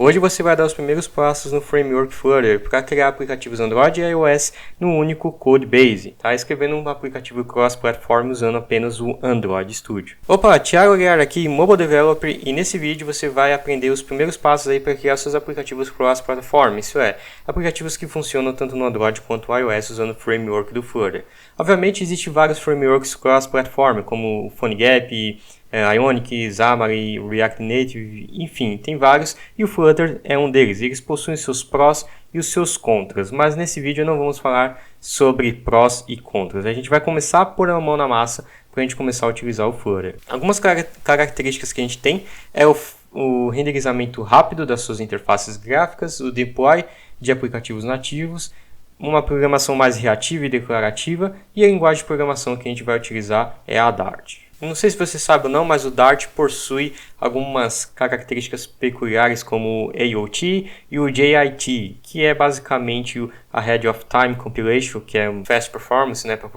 Hoje você vai dar os primeiros passos no framework Flutter para criar aplicativos Android e iOS no único Codebase, tá? Escrevendo um aplicativo cross-platform usando apenas o Android Studio. Opa, Thiago Aguiar aqui, Mobile Developer, e nesse vídeo você vai aprender os primeiros passos aí para criar seus aplicativos cross-platform, isso é, aplicativos que funcionam tanto no Android quanto no iOS usando o framework do Flutter. Obviamente existem vários frameworks cross-platform, como o PhoneGap, Ionic, Xamarin, React Native, enfim, tem vários e o Flutter é um deles. Eles possuem seus prós e os seus contras, mas nesse vídeo não vamos falar sobre prós e contras. A gente vai começar a pôr a mão na massa para a gente começar a utilizar o Flutter. Algumas características que a gente tem é o renderizamento rápido das suas interfaces gráficas, o deploy de aplicativos nativos, uma programação mais reativa e declarativa, e a linguagem de programação que a gente vai utilizar é a Dart. Não sei se você sabe ou não, mas o Dart possui algumas características peculiares como o AOT e o JIT, que é basicamente a Head of Time Compilation, que é um Fast Performance, né, para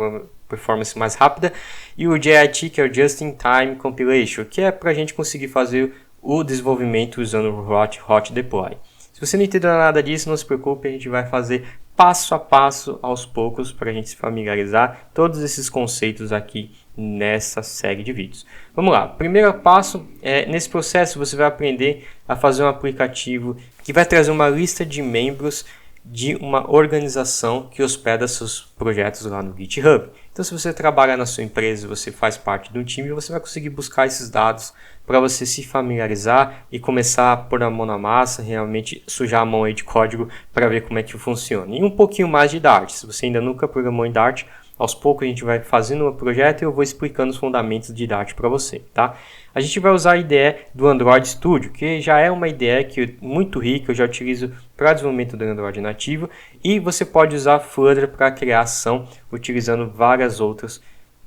performance mais rápida, e o JIT, que é o Just in Time Compilation, que é para a gente conseguir fazer o desenvolvimento usando o Hot Deploy. Se você não entendeu nada disso, não se preocupe, a gente vai fazer passo a passo, aos poucos, para a gente se familiarizar todos esses conceitos aqui nessa série de vídeos. Vamos lá, primeiro passo é nesse processo você vai aprender a fazer um aplicativo que vai trazer uma lista de membros de uma organização que hospeda seus projetos lá no GitHub. Então, se você trabalha na sua empresa, você faz parte de um time, você vai conseguir buscar esses dados para você se familiarizar e começar a pôr a mão na massa, realmente sujar a mão aí de código para ver como é que funciona. E um pouquinho mais de Dart. Se você ainda nunca programou em Dart, aos poucos a gente vai fazendo o projeto e eu vou explicando os fundamentos de Dart para você, tá? A gente vai usar a IDE do Android Studio, que já é uma IDE muito rica, eu já utilizo para desenvolvimento do Android nativo, e você pode usar Flutter para criação, utilizando várias outras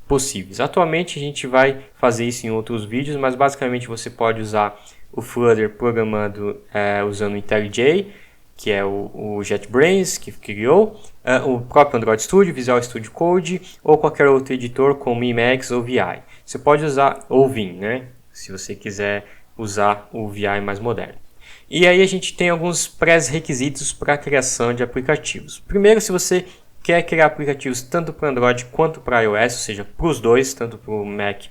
possíveis. Atualmente a gente vai fazer isso em outros vídeos, mas basicamente você pode usar o Flutter programando usando o IntelliJ, que é o JetBrains que criou, o próprio Android Studio, Visual Studio Code ou qualquer outro editor como Emacs ou VI. Você pode usar ou Vim, né? Se você quiser usar o VI mais moderno. E aí a gente tem alguns pré-requisitos para a criação de aplicativos. Primeiro, se você quer criar aplicativos tanto para Android quanto para iOS, ou seja, para os dois, tanto para o Mac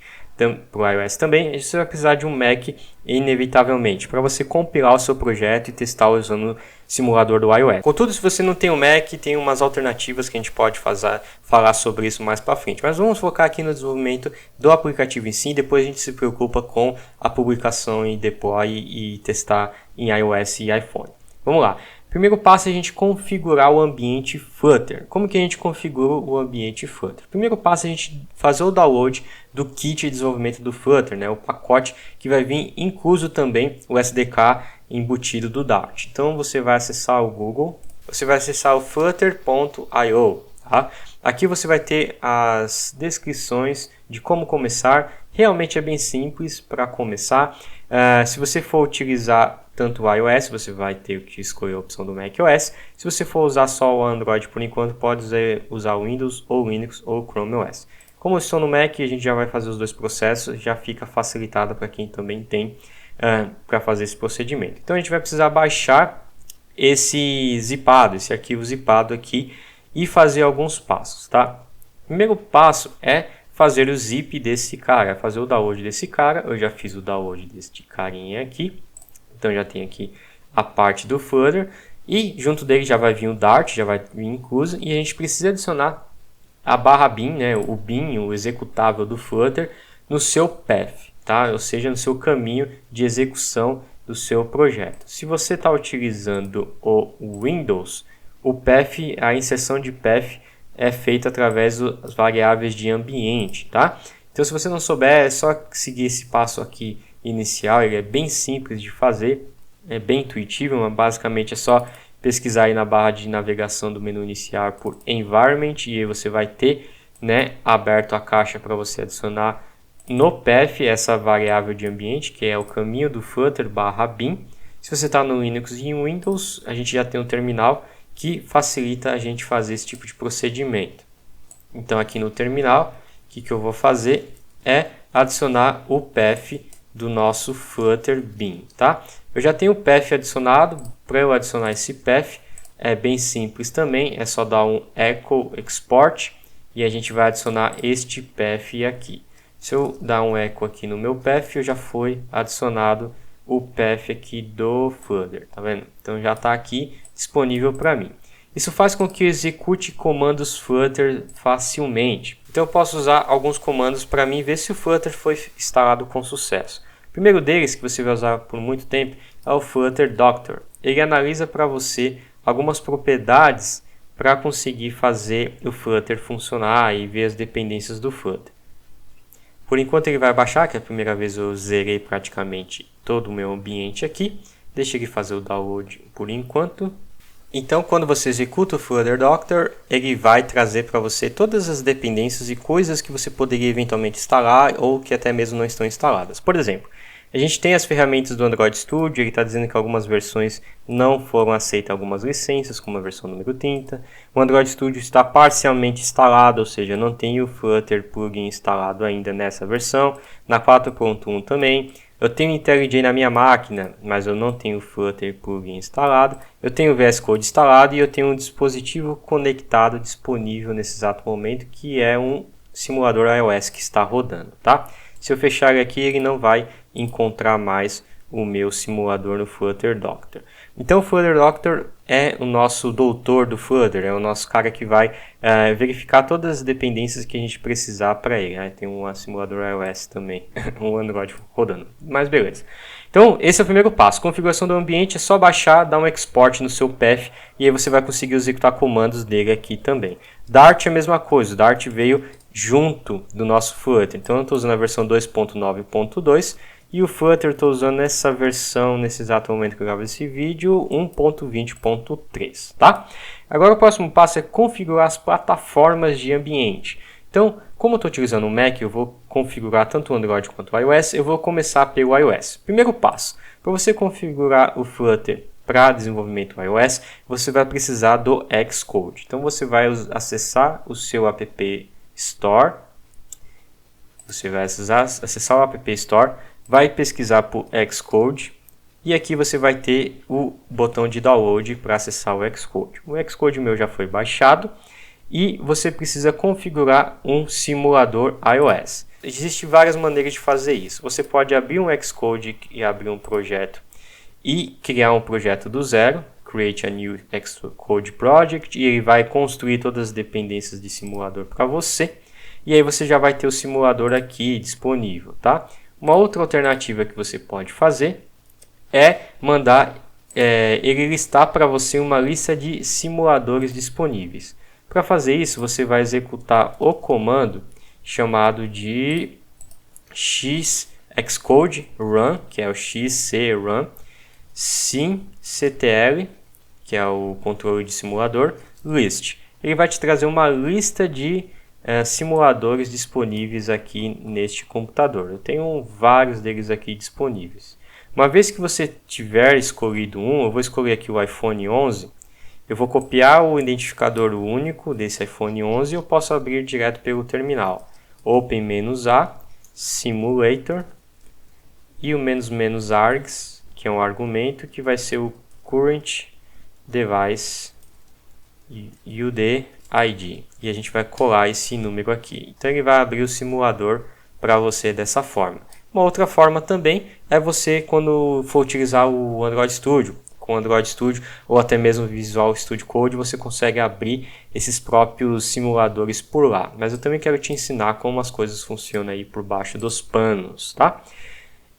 para o iOS também, você vai precisar de um Mac inevitavelmente, para você compilar o seu projeto e testar usando o simulador do iOS. Contudo, se você não tem um Mac, tem umas alternativas que a gente pode falar sobre isso mais para frente. Mas vamos focar aqui no desenvolvimento do aplicativo em si, depois a gente se preocupa com a publicação e deploy e testar em iOS e iPhone. Vamos lá. Primeiro passo é a gente configurar o ambiente Flutter. Como que a gente configura o ambiente Flutter? Primeiro passo é a gente fazer o download do kit de desenvolvimento do Flutter, né? O pacote que vai vir incluso também o SDK embutido do Dart. Então você vai acessar o Google, você vai acessar o flutter.io, tá? Aqui você vai ter as descrições de como começar. Realmente é bem simples para começar. Se você for utilizar tanto o iOS, você vai ter que escolher a opção do macOS. Se você for usar só o Android por enquanto, pode usar o Windows ou Linux ou Chrome OS. Como eu estou no Mac, a gente já vai fazer os dois processos, já fica facilitado para quem também tem para fazer esse procedimento. Então a gente vai precisar baixar esse arquivo zipado aqui e fazer alguns passos, tá? Primeiro passo é fazer o zip desse cara, fazer o download desse cara. Eu já fiz o download deste carinha aqui. Então já tem aqui a parte do Flutter e junto dele já vai vir o Dart, já vai vir incluso, e a gente precisa adicionar a barra bin, né, o bin, o executável do Flutter, no seu path, tá? Ou seja, no seu caminho de execução do seu projeto. Se você está utilizando o Windows, o path, a inserção de path é feita através das variáveis de ambiente, tá? Então se você não souber, é só seguir esse passo aqui inicial, ele é bem simples de fazer, é bem intuitivo, mas basicamente é só pesquisar aí na barra de navegação do menu iniciar por Environment e aí você vai ter, né, aberto a caixa para você adicionar no path essa variável de ambiente, que é o caminho do Flutter /bin. Se você está no Linux e em Windows, a gente já tem um terminal que facilita a gente fazer esse tipo de procedimento. Então aqui no terminal, o que eu vou fazer é adicionar o path do nosso Flutter Bean, tá? Eu já tenho o path adicionado. Para eu adicionar esse path é bem simples também, é só dar um echo export e a gente vai adicionar este path aqui. Se eu dar um echo aqui no meu path, eu já foi adicionado o path aqui do Flutter, tá vendo? Então já está aqui disponível para mim. Isso faz com que eu execute comandos Flutter facilmente. Então eu posso usar alguns comandos para mim ver se o Flutter foi instalado com sucesso. O primeiro deles, que você vai usar por muito tempo, é o Flutter Doctor. Ele analisa para você algumas propriedades para conseguir fazer o Flutter funcionar e ver as dependências do Flutter. Por enquanto ele vai baixar, que é a primeira vez eu zerei praticamente todo o meu ambiente aqui. Deixa ele fazer o download por enquanto. Então, quando você executa o Flutter Doctor, ele vai trazer para você todas as dependências e coisas que você poderia eventualmente instalar ou que até mesmo não estão instaladas. Por exemplo, a gente tem as ferramentas do Android Studio, ele está dizendo que algumas versões não foram aceitas algumas licenças, como a versão número 30. O Android Studio está parcialmente instalado, ou seja, não tem o Flutter plugin instalado ainda nessa versão. Na 4.1 também. Eu tenho IntelliJ na minha máquina, mas eu não tenho o Flutter plugin instalado. Eu tenho o VS Code instalado e eu tenho um dispositivo conectado disponível nesse exato momento, que é um simulador iOS que está rodando, tá? Se eu fechar ele aqui, ele não vai encontrar mais o meu simulador no Flutter Doctor. Então o Flutter Doctor é o nosso doutor do Flutter, é o nosso cara que vai verificar todas as dependências que a gente precisar para ele. Né? Tem um simulador iOS também, um Android rodando, mas beleza. Então esse é o primeiro passo, configuração do ambiente, é só baixar, dar um export no seu path e aí você vai conseguir executar comandos dele aqui também. Dart é a mesma coisa, o Dart veio junto do nosso Flutter, então eu estou usando a versão 2.9.2 e o Flutter estou usando essa versão, nesse exato momento que eu gravo esse vídeo, 1.20.3, tá? Agora o próximo passo é configurar as plataformas de ambiente. Então, como eu estou utilizando o Mac, eu vou configurar tanto o Android quanto o iOS, eu vou começar pelo iOS. Primeiro passo, para você configurar o Flutter para desenvolvimento iOS, você vai precisar do Xcode. Então você vai acessar o seu App Store, você vai acessar o App Store, vai pesquisar por Xcode e aqui você vai ter o botão de download para acessar o Xcode. O Xcode meu já foi baixado e você precisa configurar um simulador iOS. Existem várias maneiras de fazer isso. Você pode abrir um Xcode e abrir um projeto e criar um projeto do zero, create a new Xcode project, e ele vai construir todas as dependências de simulador para você. E aí você já vai ter o simulador aqui disponível, tá? Uma outra alternativa que você pode fazer é mandar ele listar para você uma lista de simuladores disponíveis. Para fazer isso, você vai executar o comando chamado de xcode run, que é o xcrun, simctl, que é o controle de simulador, list. Ele vai te trazer uma lista de simuladores disponíveis aqui neste computador. Eu tenho vários deles aqui disponíveis. Uma vez que você tiver escolhido um, eu vou escolher aqui o iPhone 11. Eu vou copiar o identificador único desse iPhone 11 e eu posso abrir direto pelo terminal. Open-A, Simulator e o "-args", que é um argumento que vai ser o Current Device UD ID. E a gente vai colar esse número aqui. Então ele vai abrir o simulador para você dessa forma. Uma outra forma também é você, quando for utilizar o Android Studio, com o Android Studio ou até mesmo Visual Studio Code, você consegue abrir esses próprios simuladores por lá. Mas eu também quero te ensinar como as coisas funcionam aí por baixo dos panos, tá?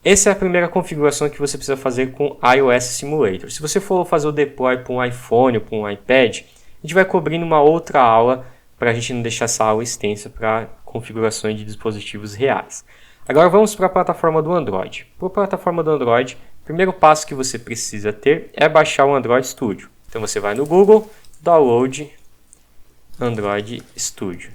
Essa é a primeira configuração que você precisa fazer com iOS Simulator. Se você for fazer o deploy para um iPhone ou para um iPad, a gente vai cobrir numa outra aula para a gente não deixar essa aula extensa para configurações de dispositivos reais. Agora vamos para a plataforma do Android. Para a plataforma do Android, o primeiro passo que você precisa ter é baixar o Android Studio. Então você vai no Google, download Android Studio.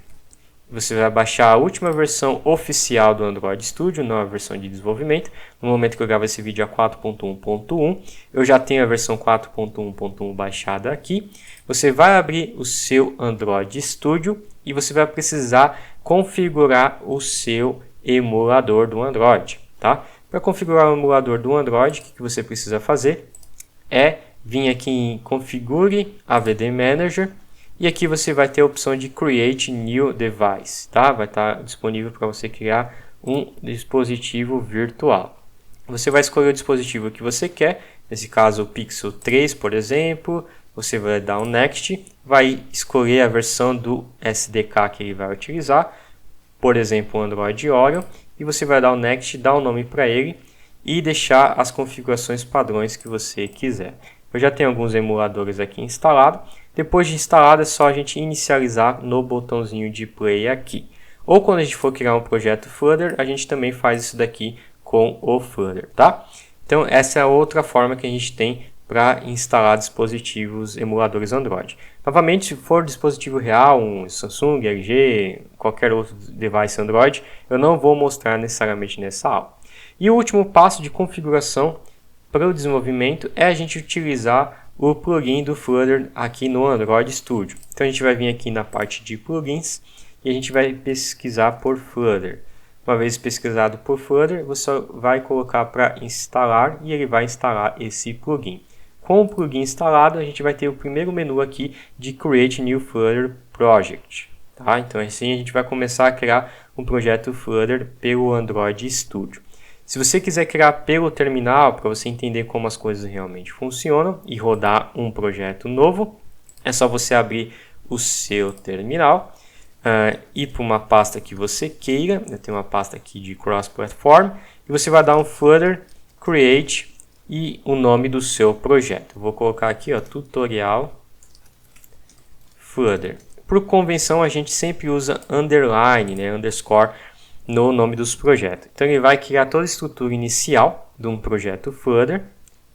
Você vai baixar a última versão oficial do Android Studio, não a versão de desenvolvimento. No momento que eu gravo esse vídeo é 4.1.1. Eu já tenho a versão 4.1.1 baixada aqui. Você vai abrir o seu Android Studio e você vai precisar configurar o seu emulador do Android, tá? Para configurar o emulador do Android, o que você precisa fazer é vir aqui em Configure AVD Manager e aqui você vai ter a opção de Create New Device, tá? Vai estar disponível para você criar um dispositivo virtual. Você vai escolher o dispositivo que você quer, nesse caso o Pixel 3, por exemplo. Você vai dar um Next, vai escolher a versão do SDK que ele vai utilizar, por exemplo o Android Oreo, e você vai dar um Next, dar um nome para ele e deixar as configurações padrões que você quiser. Eu já tenho alguns emuladores aqui instalados. Depois de instalado é só a gente inicializar no botãozinho de play aqui. Ou quando a gente for criar um projeto Flutter, a gente também faz isso daqui com o Flutter, tá? Então essa é outra forma que a gente tem para instalar dispositivos emuladores Android. Novamente, se for dispositivo real, um Samsung, LG, qualquer outro device Android, eu não vou mostrar necessariamente nessa aula. E o último passo de configuração para o desenvolvimento é a gente utilizar o plugin do Flutter aqui no Android Studio. Então a gente vai vir aqui na parte de plugins e a gente vai pesquisar por Flutter. Uma vez pesquisado por Flutter, você vai colocar para instalar e ele vai instalar esse plugin. Com o plugin instalado, a gente vai ter o primeiro menu aqui de Create New Flutter Project. Tá? Então assim a gente vai começar a criar um projeto Flutter pelo Android Studio. Se você quiser criar pelo terminal, para você entender como as coisas realmente funcionam e rodar um projeto novo, é só você abrir o seu terminal, ir para uma pasta que você queira. Eu tenho uma pasta aqui de cross-platform, e você vai dar um Flutter Create e o nome do seu projeto. Eu vou colocar aqui, ó, tutorial Flutter. Por convenção, a gente sempre usa underline, né, underscore, no nome dos projetos. Então ele vai criar toda a estrutura inicial de um projeto Flutter,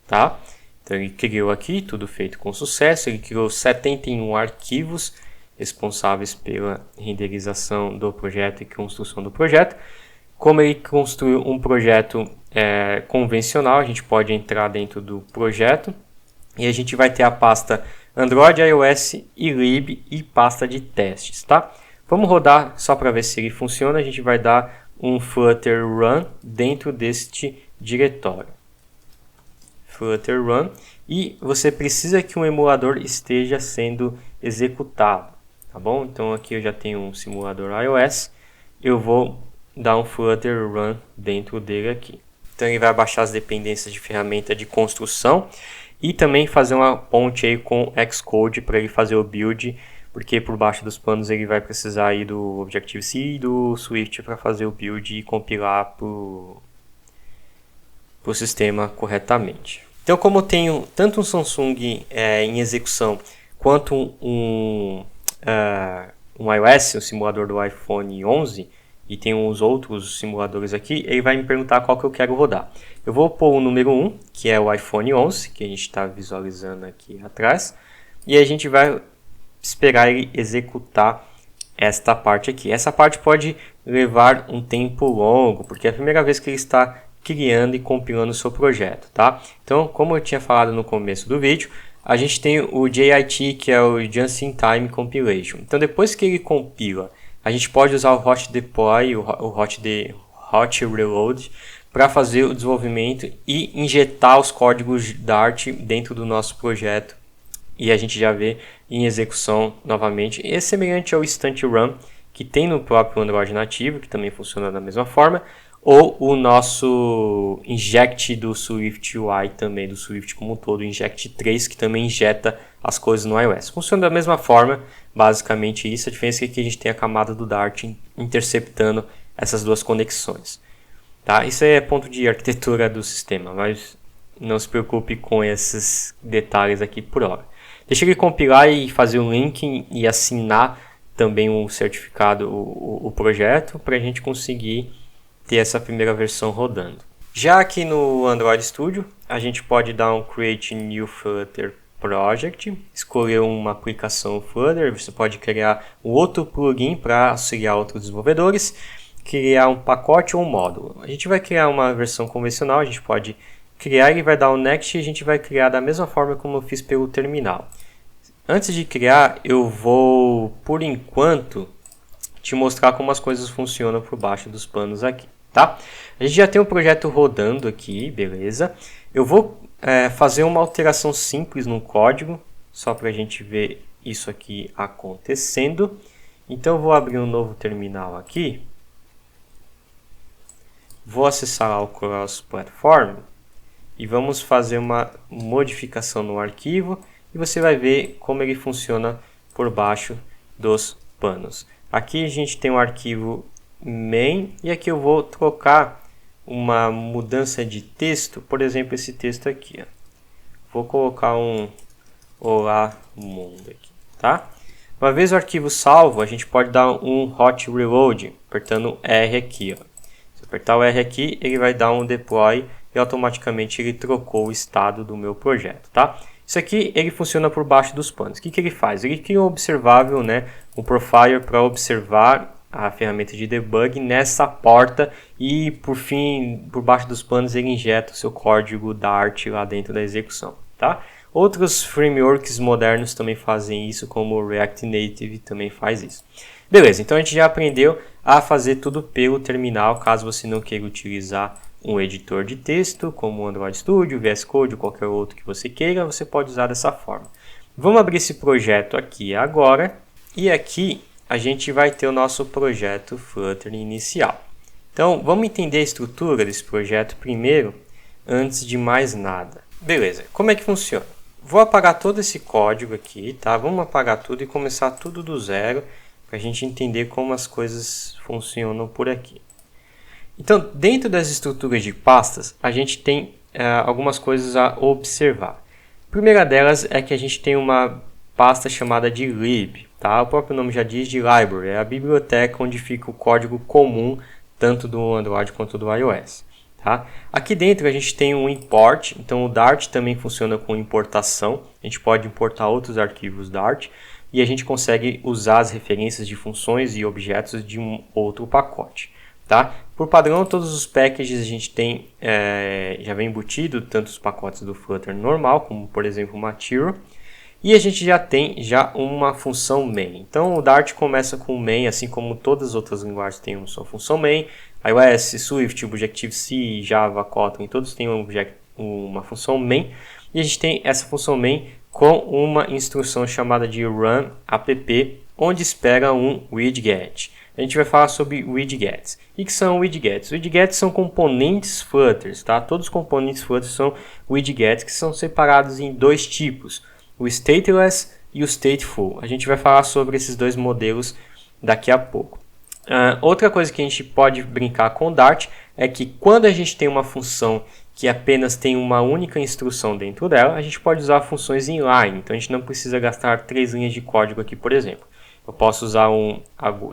tá? Então ele criou aqui, tudo feito com sucesso. Ele criou 71 arquivos responsáveis pela renderização do projeto e construção do projeto. Como ele construiu um projeto convencional, a gente pode entrar dentro do projeto e a gente vai ter a pasta Android, iOS e lib e pasta de testes, tá? Vamos rodar só para ver se ele funciona. A gente vai dar um Flutter Run dentro deste diretório. Flutter Run. E você precisa que um emulador esteja sendo executado. Tá bom? Então aqui eu já tenho um simulador iOS. Eu vou dar um Flutter Run dentro dele aqui. Então ele vai baixar as dependências de ferramenta de construção. E também fazer uma ponte aí com Xcode para ele fazer o build. Porque por baixo dos panos ele vai precisar aí do Objective-C e do Swift para fazer o build e compilar para o sistema corretamente. Então, como eu tenho tanto um Samsung em execução quanto um iOS, o simulador do iPhone 11, e tem uns outros simuladores aqui, ele vai me perguntar qual que eu quero rodar. Eu vou pôr o número 1, que é o iPhone 11, que a gente está visualizando aqui atrás, e a gente vai esperar ele executar esta parte aqui. Essa parte pode levar um tempo longo, porque é a primeira vez que ele está criando e compilando o seu projeto, tá? Então, como eu tinha falado no começo do vídeo, a gente tem o JIT, que é o Just in Time Compilation. Então, depois que ele compila, a gente pode usar o Hot Deploy, o Hot Reload, para fazer o desenvolvimento e injetar os códigos Dart dentro do nosso projeto. E a gente já vê em execução novamente. É semelhante ao Instant Run, que tem no próprio Android nativo, que também funciona da mesma forma. Ou o nosso Inject do Swift UI também, do Swift como um todo, o Inject 3, que também injeta as coisas no iOS. Funciona da mesma forma, basicamente isso. A diferença é que a gente tem a camada do Dart interceptando essas duas conexões. Tá? Isso é ponto de arquitetura do sistema, mas não se preocupe com esses detalhes aqui por hora. Deixa ele compilar e fazer um link e assinar também um certificado, o projeto, para a gente conseguir ter essa primeira versão rodando. Já aqui no Android Studio, a gente pode dar um Create New Flutter Project, escolher uma aplicação Flutter, você pode criar um outro plugin para auxiliar outros desenvolvedores, criar um pacote ou um módulo. A gente vai criar uma versão convencional, a gente pode criar e vai dar um Next e a gente vai criar da mesma forma como eu fiz pelo terminal. Antes de criar, eu vou, por enquanto, te mostrar como as coisas funcionam por baixo dos panos aqui. tá? A gente já tem um projeto rodando aqui, beleza? Eu vou fazer uma alteração simples no código, só para a gente ver isso aqui acontecendo. Então eu vou abrir um novo terminal aqui. Vou acessar lá o Cross Platform e vamos fazer uma modificação no arquivo e você vai ver como ele funciona por baixo dos panos. Aqui a gente tem um arquivo main e aqui eu vou trocar uma mudança de texto, por exemplo esse texto aqui. Ó. Vou colocar um Olá Mundo aqui, tá? Uma vez o arquivo salvo, a gente pode dar um hot reload, apertando R aqui. Ó. Se apertar o R aqui, ele vai dar um deploy e automaticamente ele trocou o estado do meu projeto, tá? Isso aqui ele funciona por baixo dos panos. O que ele faz? Ele cria um observável, né, um profiler para observar a ferramenta de debug nessa porta e por fim, por baixo dos panos ele injeta o seu código Dart lá dentro da execução, tá? Outros frameworks modernos também fazem isso, como o React Native também faz isso. Beleza, então a gente já aprendeu a fazer tudo pelo terminal, caso você não queira utilizar um editor de texto, como o Android Studio, VS Code ou qualquer outro que você queira, você pode usar dessa forma. Vamos abrir esse projeto aqui agora, e aqui a gente vai ter o nosso projeto Flutter inicial. Então, vamos entender a estrutura desse projeto primeiro, antes de mais nada. Beleza, como é que funciona? Vou apagar todo esse código aqui, tá? Vamos apagar tudo e começar tudo do zero, para a gente entender como as coisas funcionam por aqui. Então, dentro das estruturas de pastas, a gente tem algumas coisas a observar. A primeira delas é que a gente tem uma pasta chamada de lib, tá? O próprio nome já diz, de library, é a biblioteca onde fica o código comum, tanto do Android quanto do iOS. Tá? Aqui dentro a gente tem um import, então o Dart também funciona com importação, a gente pode importar outros arquivos Dart e a gente consegue usar as referências de funções e objetos de um outro pacote. Tá? Por padrão, todos os packages a gente tem, já vem embutido, tanto os pacotes do Flutter normal, como por exemplo o Material, e a gente já tem uma função main. Então o Dart começa com o main, assim como todas as outras linguagens têm uma sua função main. iOS, Swift, Objective-C, Java, Kotlin, todos têm uma função main. E a gente tem essa função main com uma instrução chamada de run app, onde espera um widget. A gente vai falar sobre widgets. O que são widgets? Widgets são componentes Flutter, tá? Todos os componentes Flutter são widgets que são separados em dois tipos. O stateless e o stateful. A gente vai falar sobre esses dois modelos daqui a pouco. Outra coisa que a gente pode brincar com o Dart é que quando a gente tem uma função que apenas tem uma única instrução dentro dela, a gente pode usar funções inline. Então a gente não precisa gastar 3 linhas de código aqui, por exemplo. Eu posso usar um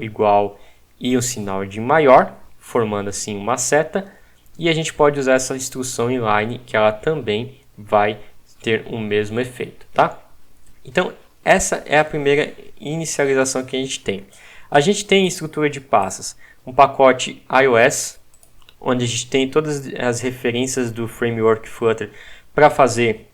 igual e um sinal de maior, formando assim uma seta. E a gente pode usar essa instrução inline, que ela também vai ter o mesmo efeito, tá? Então, essa é a primeira inicialização que a gente tem. A gente tem estrutura de pastas, um pacote iOS, onde a gente tem todas as referências do framework Flutter para fazer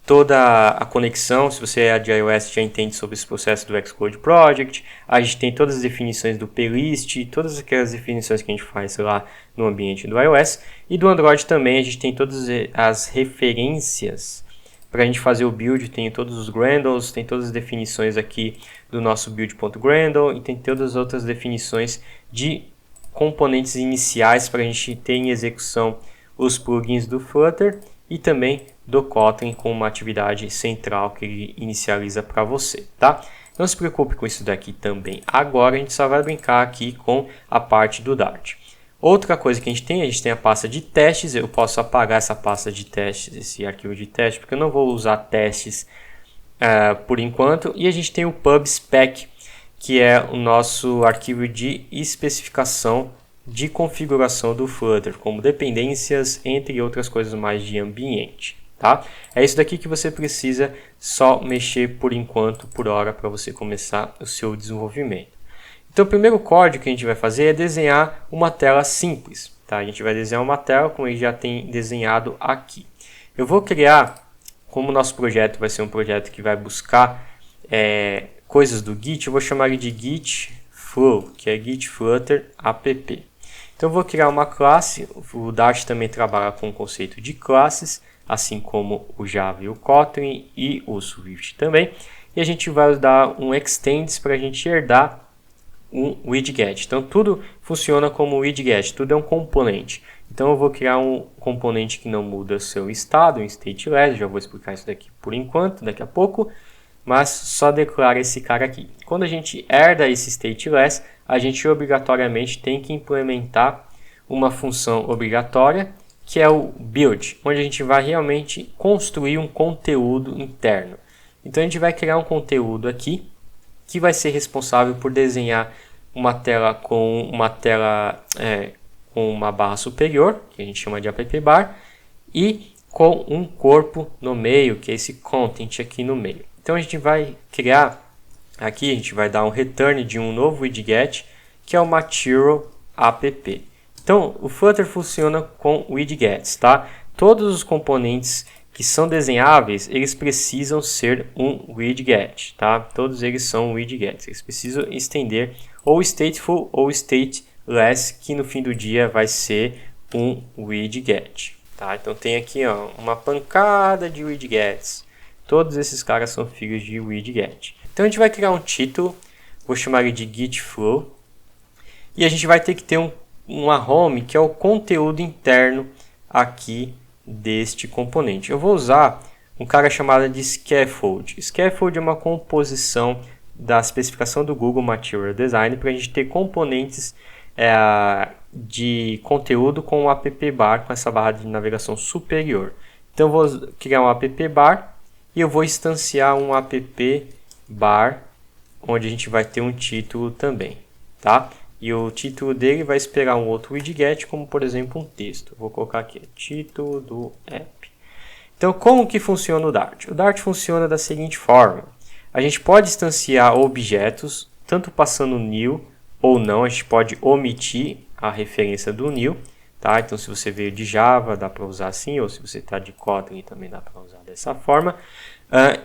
toda a conexão. Se você é de iOS, já entende sobre esse processo do Xcode Project. A gente tem todas as definições do playlist, todas aquelas definições que a gente faz lá no ambiente do iOS. E do Android também a gente tem todas as referências para a gente fazer o build. Tem todos os Gradles, tem todas as definições aqui do nosso build.gradle e tem todas as outras definições de componentes iniciais para a gente ter em execução os plugins do Flutter e também do Kotlin com uma atividade central que ele inicializa para você, tá? Não se preocupe com isso daqui também. Agora a gente só vai brincar aqui com a parte do Dart. Outra coisa que a gente tem a pasta de testes. Eu posso apagar essa pasta de testes, esse arquivo de teste, porque eu não vou usar testes por enquanto. E a gente tem o pub/spec, que é o nosso arquivo de especificação de configuração do Flutter, como dependências, entre outras coisas mais de ambiente. Tá? É isso daqui que você precisa só mexer por enquanto, por hora, para você começar o seu desenvolvimento. Então o primeiro código que a gente vai fazer é desenhar uma tela simples. Tá? A gente vai desenhar uma tela como ele já tem desenhado aqui. Eu vou criar, como o nosso projeto vai ser um projeto que vai buscar coisas do Git, eu vou chamar ele de Git Flow, que é Git Flutter app. Então eu vou criar uma classe, o Dart também trabalha com o conceito de classes, assim como o Java e o Kotlin e o Swift também. E a gente vai dar um extends para a gente herdar um widget. Então tudo funciona como widget, tudo é um componente. Então eu vou criar um componente que não muda seu estado, um stateless, já vou explicar isso daqui por enquanto, daqui a pouco, mas só declara esse cara aqui. Quando a gente herda esse stateless, a gente obrigatoriamente tem que implementar uma função obrigatória, que é o build, onde a gente vai realmente construir um conteúdo interno. Então a gente vai criar um conteúdo aqui, que vai ser responsável por desenhar uma tela com uma barra superior, que a gente chama de app bar, e com um corpo no meio, que é esse content aqui no meio. Então a gente vai criar aqui, a gente vai dar um return de um novo widget, que é o material app. Então o Flutter funciona com widgets, tá? Todos os componentes que são desenháveis, eles precisam ser um widget, tá? Todos eles são widgets. Eles precisam estender ou stateful ou stateless, que no fim do dia vai ser um widget, tá? Então tem aqui, ó, uma pancada de widgets. Todos esses caras são filhos de widget. Então a gente vai criar um título, vou chamar ele de git flow, e a gente vai ter que ter uma home, que é o conteúdo interno aqui deste componente. Eu vou usar um cara chamado de scaffold. Scaffold é uma composição da especificação do Google Material Design para a gente ter componentes de conteúdo com o app bar, com essa barra de navegação superior. Então eu vou criar um app bar e eu vou instanciar um app bar onde a gente vai ter um título também, tá? E o título dele vai esperar um outro widget, como por exemplo um texto. Vou colocar aqui, título do app. Então como que funciona o Dart? O Dart funciona da seguinte forma. A gente pode instanciar objetos, tanto passando new ou não. A gente pode omitir a referência do new. Tá? Então se você veio de Java, dá para usar assim. Ou se você está de Kotlin, também dá para usar dessa forma.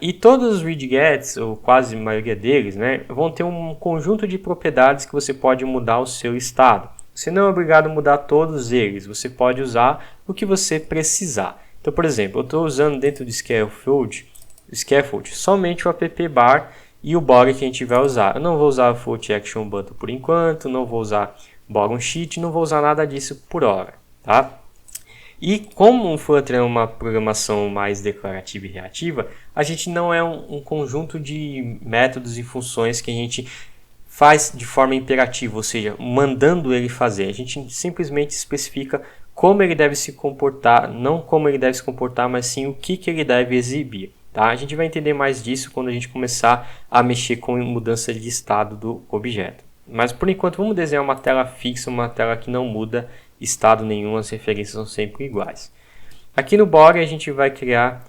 E todos os widgets, ou quase a maioria deles, né, vão ter um conjunto de propriedades que você pode mudar o seu estado. Você não é obrigado a mudar todos eles, você pode usar o que você precisar. Então, por exemplo, eu estou usando dentro do scaffold somente o app bar e o body que a gente vai usar. Eu não vou usar o float action button por enquanto, não vou usar bottom sheet, não vou usar nada disso por hora, tá? E como o Flutter é uma programação mais declarativa e reativa, a gente não é um conjunto de métodos e funções que a gente faz de forma imperativa, ou seja, mandando ele fazer. A gente simplesmente especifica como ele deve se comportar, não como ele deve se comportar, mas sim o que ele deve exibir. Tá? A gente vai entender mais disso quando a gente começar a mexer com mudança de estado do objeto. Mas por enquanto vamos desenhar uma tela fixa, uma tela que não muda estado nenhum, as referências são sempre iguais. Aqui no body a gente vai criar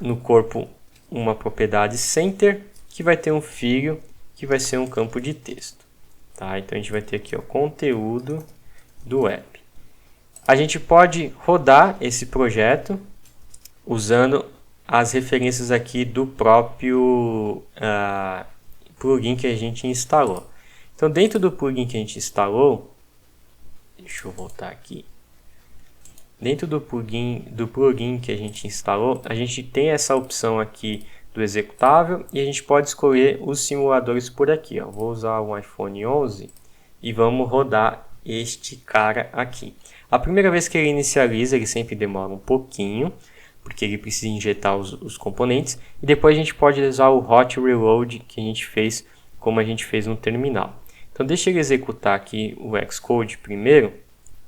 no corpo uma propriedade center, que vai ter um filho, que vai ser um campo de texto. Tá? Então a gente vai ter aqui o conteúdo do app. A gente pode rodar esse projeto usando as referências aqui do próprio plugin que a gente instalou. Então dentro do plugin que a gente instalou, deixa eu voltar aqui. Dentro do plugin que a gente instalou, a gente tem essa opção aqui do executável e a gente pode escolher os simuladores por aqui. Ó. Vou usar o iPhone 11 e vamos rodar este cara aqui. A primeira vez que ele inicializa, ele sempre demora um pouquinho, porque ele precisa injetar os componentes. E depois a gente pode usar o hot reload que a gente fez, como a gente fez no terminal. Então deixa ele executar aqui o Xcode primeiro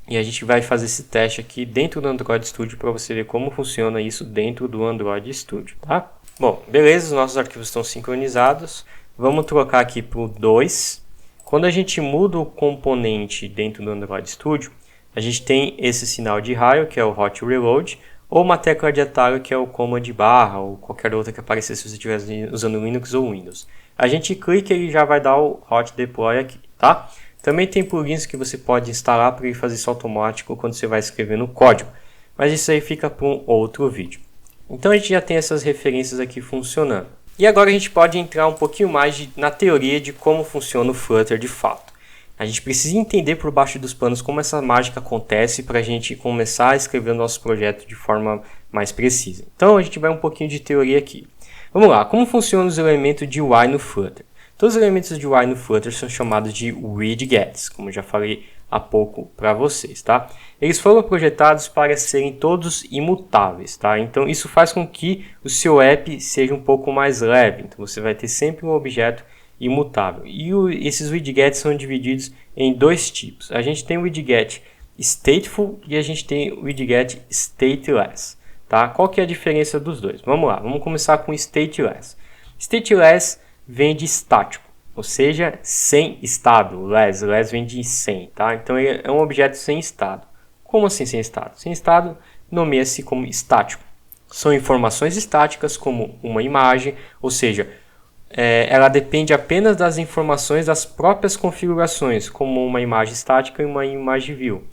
e a gente vai fazer esse teste aqui dentro do Android Studio para você ver como funciona isso dentro do Android Studio, tá? Bom, beleza, os nossos arquivos estão sincronizados. Vamos trocar aqui para o 2. Quando a gente muda o componente dentro do Android Studio, a gente tem esse sinal de raio, que é o hot reload, ou uma tecla de atalho, que é o command barra, ou qualquer outra que aparecer se você estiver usando Linux ou Windows. A gente clica e ele já vai dar o hot deploy aqui, tá? Também tem plugins que você pode instalar para ele fazer isso automático quando você vai escrever no código. Mas isso aí fica para um outro vídeo. Então a gente já tem essas referências aqui funcionando. E agora a gente pode entrar um pouquinho mais na teoria de como funciona o Flutter de fato. A gente precisa entender por baixo dos panos como essa mágica acontece para a gente começar a escrever o nosso projeto de forma mais precisa. Então a gente vai um pouquinho de teoria aqui. Vamos lá, como funcionam os elementos de UI no Flutter? Todos os elementos de UI no Flutter são chamados de widgets, como já falei há pouco para vocês, tá? Eles foram projetados para serem todos imutáveis, tá? Então isso faz com que o seu app seja um pouco mais leve. Então você vai ter sempre um objeto imutável. E esses widgets são divididos em dois tipos. A gente tem o widget stateful e a gente tem o widget stateless, tá? Qual que é a diferença dos dois? Vamos lá, vamos começar com stateless. Stateless vem de estático, ou seja, sem estado. Less vem de sem, tá? Então ele é um objeto sem estado. Como assim sem estado? Sem estado nomeia-se como estático. São informações estáticas como uma imagem, ou seja, ela depende apenas das informações das próprias configurações, como uma imagem estática e uma imagem view.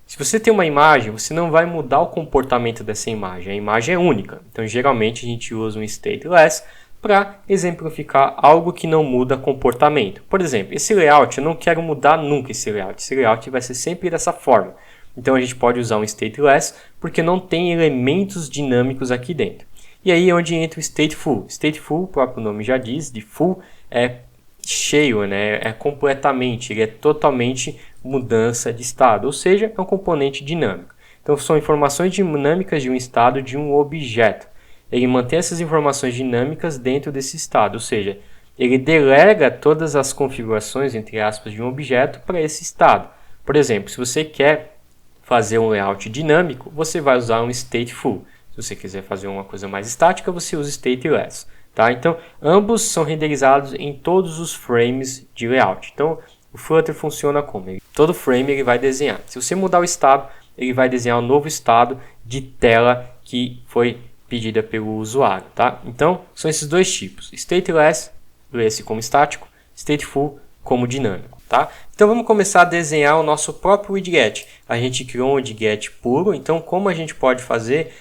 Se você tem uma imagem, você não vai mudar o comportamento dessa imagem. A imagem é única. Então, geralmente, a gente usa um stateless para exemplificar algo que não muda comportamento. Por exemplo, esse layout, eu não quero mudar nunca esse layout. Esse layout vai ser sempre dessa forma. Então, a gente pode usar um stateless porque não tem elementos dinâmicos aqui dentro. E aí é onde entra o stateful. Stateful, o próprio nome já diz, de full é cheio, né? É completamente, ele é totalmente mudança de estado, ou seja, é um componente dinâmico. Então são informações dinâmicas de um estado de um objeto. Ele mantém essas informações dinâmicas dentro desse estado, ou seja, ele delega todas as configurações, entre aspas, de um objeto para esse estado. Por exemplo, se você quer fazer um layout dinâmico, você vai usar um stateful. Se você quiser fazer uma coisa mais estática, você usa stateless. Tá? Então, ambos são renderizados em todos os frames de layout. Então, o Flutter funciona como? Todo frame ele vai desenhar. Se você mudar o estado, ele vai desenhar um novo estado de tela que foi pedida pelo usuário. Tá? Então, são esses dois tipos. Stateless, lê-se como estático, stateful como dinâmico. Tá? Então, vamos começar a desenhar o nosso próprio widget. A gente criou um widget puro, então como a gente pode fazer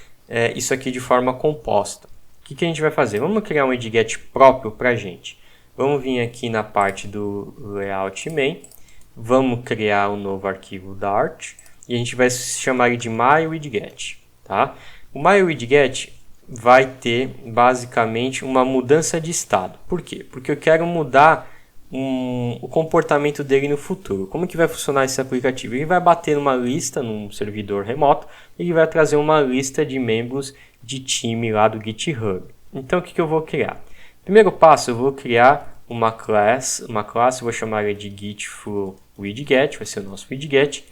isso aqui de forma composta? O que a gente vai fazer? Vamos criar um widget próprio para a gente. Vamos vir aqui na parte do Layout Main. Vamos criar um novo arquivo Dart. E a gente vai chamar ele de MyWidget. Tá? O MyWidget vai ter basicamente uma mudança de estado. Por quê? Porque eu quero mudar o comportamento dele no futuro. Como que vai funcionar esse aplicativo? Ele vai bater numa lista num servidor remoto e ele vai trazer uma lista de membros de time lá do GitHub. Então o que eu vou criar? Primeiro passo, eu vou criar uma classe, eu vou chamar ela de GitFlowWidget, vai ser o nosso widget,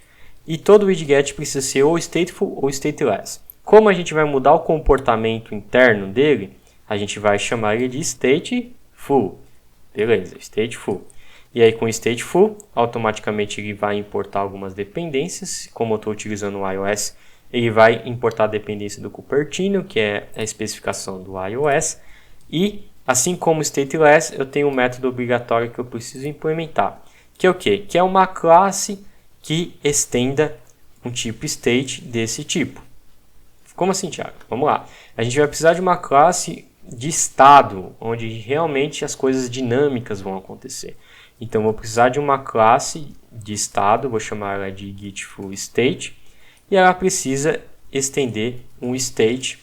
e todo widget precisa ser ou stateful ou stateless. Como a gente vai mudar o comportamento interno dele, a gente vai chamar ele de stateful. Beleza, stateful. E aí com stateful, automaticamente ele vai importar algumas dependências. Como eu estou utilizando o iOS, ele vai importar a dependência do Cupertino, que é a especificação do iOS. E assim como stateless, eu tenho um método obrigatório que eu preciso implementar. Que é o quê? Que é uma classe que estenda um tipo state desse tipo. Como assim, Thiago? Vamos lá. A gente vai precisar de uma classe de estado, onde realmente as coisas dinâmicas vão acontecer. Então, eu vou precisar de uma classe de estado, vou chamar ela de GitFlowState, e ela precisa estender um state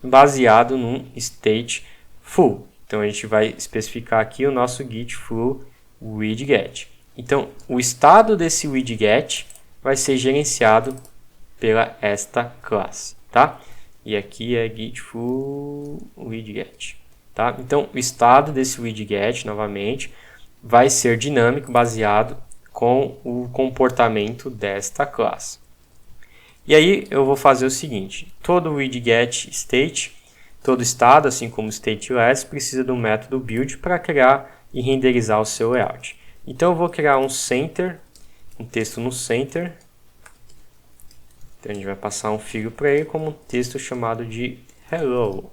baseado num stateful. Então, a gente vai especificar aqui o nosso GitFlowWidget. Então, o estado desse widget vai ser gerenciado pela esta classe, tá? E aqui é GitFlowWidget, tá? Então, o estado desse widget, novamente, vai ser dinâmico baseado com o comportamento desta classe. E aí, eu vou fazer o seguinte. Todo widget state, todo estado, assim como stateless, precisa do método build para criar e renderizar o seu layout. Então, eu vou criar um center, um texto no center. Então, a gente vai passar um fio para ele como um texto chamado de hello.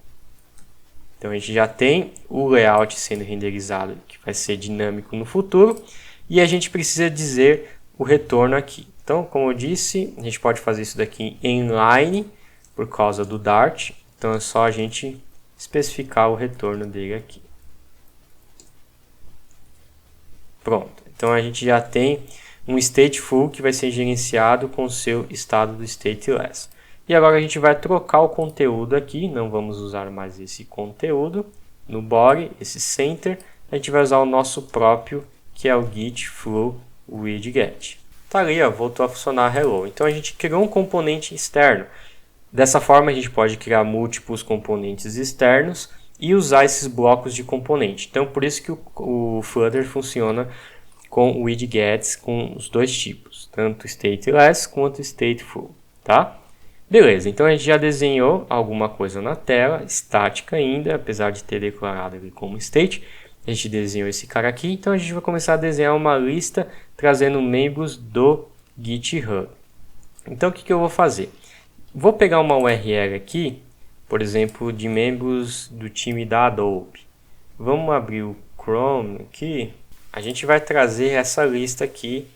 Então, a gente já tem o layout sendo renderizado, que vai ser dinâmico no futuro. E a gente precisa dizer o retorno aqui. Então, como eu disse, a gente pode fazer isso daqui em inline, por causa do Dart. Então, é só a gente especificar o retorno dele aqui. Pronto. Então, a gente já tem um stateful que vai ser gerenciado com o seu estado do stateless. E agora a gente vai trocar o conteúdo aqui, não vamos usar mais esse conteúdo no body, esse center, a gente vai usar o nosso próprio, que é o git flow widget. Tá ali, ó, voltou a funcionar hello. Então a gente criou um componente externo. Dessa forma a gente pode criar múltiplos componentes externos e usar esses blocos de componente. Então por isso que o Flutter funciona com widgets com os dois tipos, tanto stateless quanto stateful, tá? Beleza, então a gente já desenhou alguma coisa na tela, estática ainda, apesar de ter declarado ele como state. A gente desenhou esse cara aqui, então a gente vai começar a desenhar uma lista trazendo membros do GitHub. Então o que eu vou fazer? Vou pegar uma URL aqui, por exemplo, de membros do time da Adobe. Vamos abrir o Chrome aqui. A gente vai trazer essa lista aqui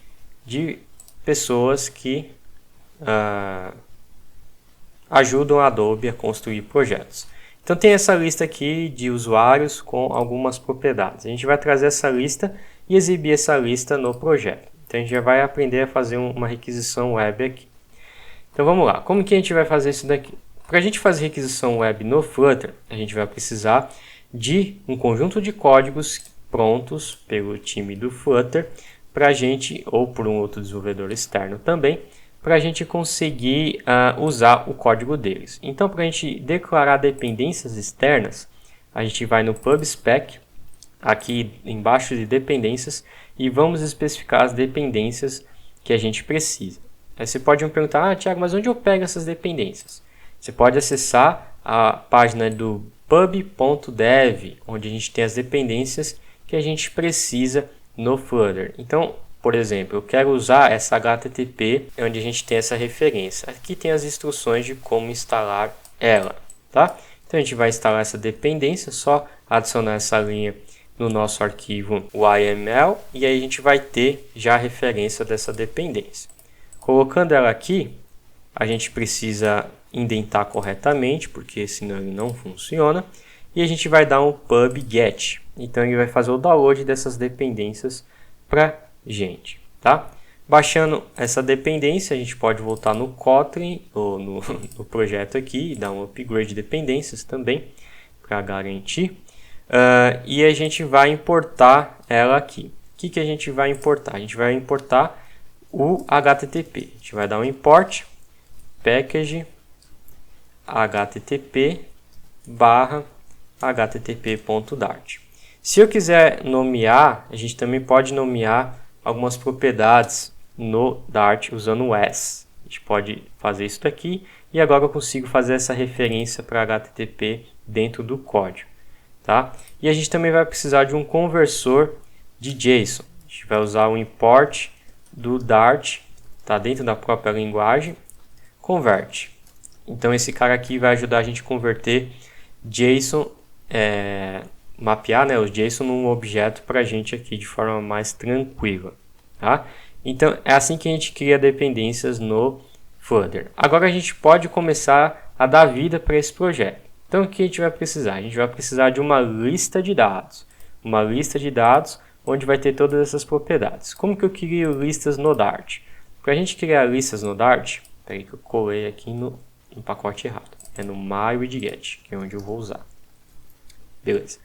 de pessoas que ajudam a Adobe a construir projetos. Então tem essa lista aqui de usuários com algumas propriedades. A gente vai trazer essa lista e exibir essa lista no projeto. Então a gente já vai aprender a fazer uma requisição web aqui. Então vamos lá, como que a gente vai fazer isso daqui? Para a gente fazer requisição web no Flutter, a gente vai precisar de um conjunto de códigos prontos pelo time do Flutter para a gente, ou por um outro desenvolvedor externo também, para a gente conseguir usar o código deles. Então, para a gente declarar dependências externas, a gente vai no PubSpec, aqui embaixo de dependências, e vamos especificar as dependências que a gente precisa. Aí você pode me perguntar, Thiago, mas onde eu pego essas dependências? Você pode acessar a página do pub.dev, onde a gente tem as dependências que a gente precisa no Flutter. Então, por exemplo, eu quero usar essa HTTP, onde a gente tem essa referência. Aqui tem as instruções de como instalar ela, tá? Então a gente vai instalar essa dependência, só adicionar essa linha no nosso arquivo YML e aí a gente vai ter já a referência dessa dependência. Colocando ela aqui, a gente precisa indentar corretamente, porque senão ele não funciona, e a gente vai dar um pub-get. Então ele vai fazer o download dessas dependências para gente, tá? Baixando essa dependência, a gente pode voltar no Kotlin ou no projeto aqui e dar um upgrade de dependências também para garantir. E a gente vai importar ela aqui. O que a gente vai importar? A gente vai importar o HTTP. A gente vai dar um import package http /http.dart. Se eu quiser nomear, a gente também pode nomear algumas propriedades no Dart usando o as. A gente pode fazer isso daqui e agora eu consigo fazer essa referência para HTTP dentro do código, tá? E a gente também vai precisar de um conversor de JSON. A gente vai usar o import do Dart, tá dentro da própria linguagem, convert. Então esse cara aqui vai ajudar a gente a converter JSON, mapear, né, os JSON num objeto para a gente aqui de forma mais tranquila, tá? Então é assim que a gente cria dependências no Flutter. Agora a gente pode começar a dar vida para esse projeto. Então o que a gente vai precisar? A gente vai precisar de uma lista de dados, onde vai ter todas essas propriedades. Como que eu crio listas no Dart? Para a gente criar listas no Dart, peraí que eu colei aqui no pacote errado, é no MyWidget, que é onde eu vou usar. Beleza.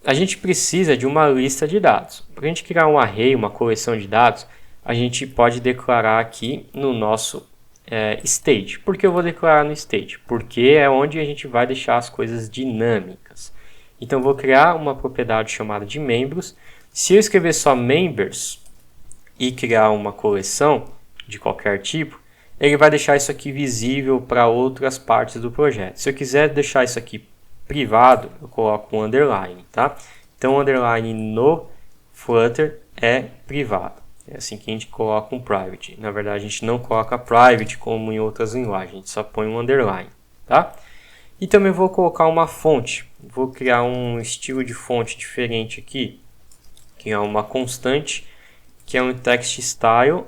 A gente precisa de uma lista de dados. Para a gente criar um array, uma coleção de dados, a gente pode declarar aqui no nosso state. Por que eu vou declarar no state? Porque é onde a gente vai deixar as coisas dinâmicas. Então eu vou criar uma propriedade chamada de membros. Se eu escrever só members e criar uma coleção de qualquer tipo, ele vai deixar isso aqui visível para outras partes do projeto. Se eu quiser deixar isso aqui privado, eu coloco um underline, tá? Então, o underline no Flutter é privado. É assim que a gente coloca um private. Na verdade, a gente não coloca private como em outras linguagens, a gente só põe um underline, tá? E também vou colocar uma fonte. Vou criar um estilo de fonte diferente aqui, que é uma constante, que é um text style,